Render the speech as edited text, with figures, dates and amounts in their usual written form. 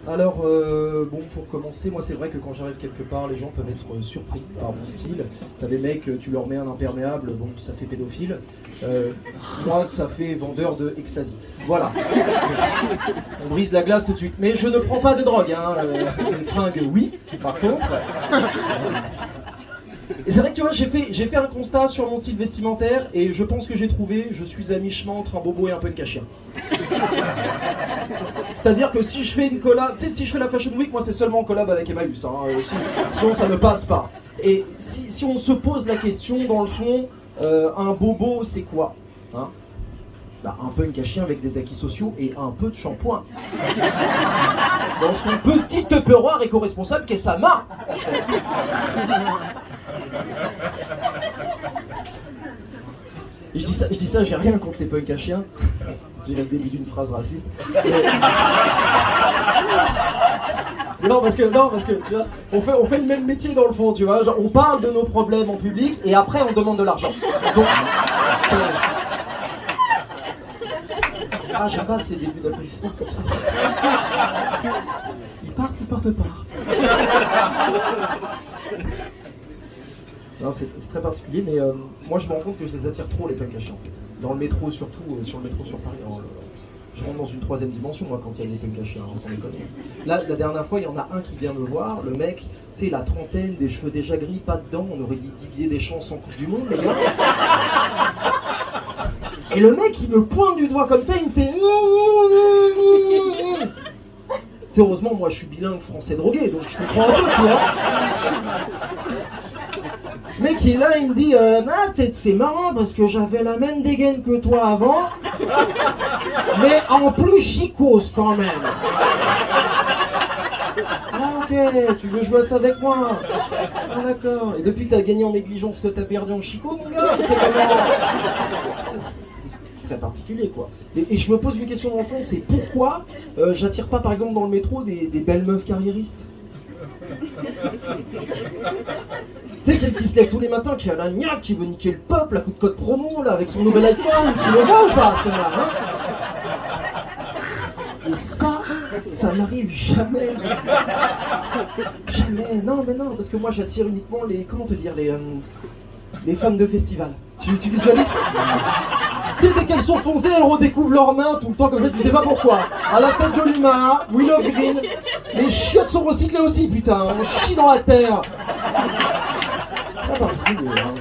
Alors, bon, pour commencer, moi c'est vrai que quand j'arrive quelque part, les gens peuvent être surpris par mon style. T'as des mecs, tu leur mets un imperméable, bon, ça fait pédophile. Moi, ça fait vendeur de ecstasy. Voilà. On brise la glace tout de suite. Mais je ne prends pas de drogue, hein. Une fringue, oui, par contre. Et c'est vrai que tu vois, j'ai fait un constat sur mon style vestimentaire et je pense que j'ai trouvé, je suis à mi-chemin entre un bobo et un punk à chien. C'est-à-dire que si je fais une collab, tu sais, si je fais la Fashion Week, moi c'est seulement en collab avec Emmaüs, hein, sinon ça ne passe pas. Et si on se pose la question, dans le fond, un bobo c'est quoi, hein? Bah, un punk à chien avec des acquis sociaux et un peu de shampoing. Dans son petit tupperware éco-responsable qu'est sa main. Et je dis ça, j'ai rien contre les punks à chiens. Je dirais le début d'une phrase raciste. Non, parce que tu vois, on fait le même métier dans le fond, tu vois. Genre, on parle de nos problèmes en public et après on demande de l'argent. Donc, ah, j'aime pas ces débuts d'applaudissements comme ça. Ils partent pas. Non, c'est très particulier, mais moi je me rends compte que je les attire trop, les punks à chiens, en fait. Dans le métro, surtout, sur le métro sur Paris. Alors, je rentre dans une troisième dimension, moi, quand il y a des punks à chiens, hein, sans déconner. Là, la dernière fois, il y en a un qui vient me voir, le mec, tu sais, la trentaine, des cheveux déjà gris, pas dedans, on aurait dit Didier Deschamps en Coupe du Monde, les gars. Et le mec, il me pointe du doigt comme ça, il me fait... Tu sais, heureusement, moi, je suis bilingue français drogué, donc je comprends un peu, tu vois. Le mec, il est là, il me dit c'est marrant parce que j'avais la même dégaine que toi avant, mais en plus chicose quand même. Ah ok, tu veux jouer à ça avec moi? Ah d'accord. Et depuis t'as gagné en négligence que t'as perdu en chico, mon gars? C'est comment? C'est très particulier, quoi. Et je me pose une question dans le fond, c'est pourquoi j'attire pas par exemple dans le métro des belles meufs carriéristes? Tu sais, celle qui se lève tous les matins, qui a la niaque, qui veut niquer le peuple à coup de code promo, là, avec son nouvel iPhone, tu le vois ou pas, celle-là, hein? Et ça n'arrive jamais. Jamais, non, mais non, parce que moi j'attire uniquement les, comment te dire, les femmes de festival. Tu visualises? Tu sais, dès qu'elles sont foncées, elles redécouvrent leurs mains tout le temps comme ça, tu sais pas pourquoi. À la fête de l'UMA, We Love Green, les chiottes sont recyclées aussi, putain, on chie dans la terre. Très particulier, hein.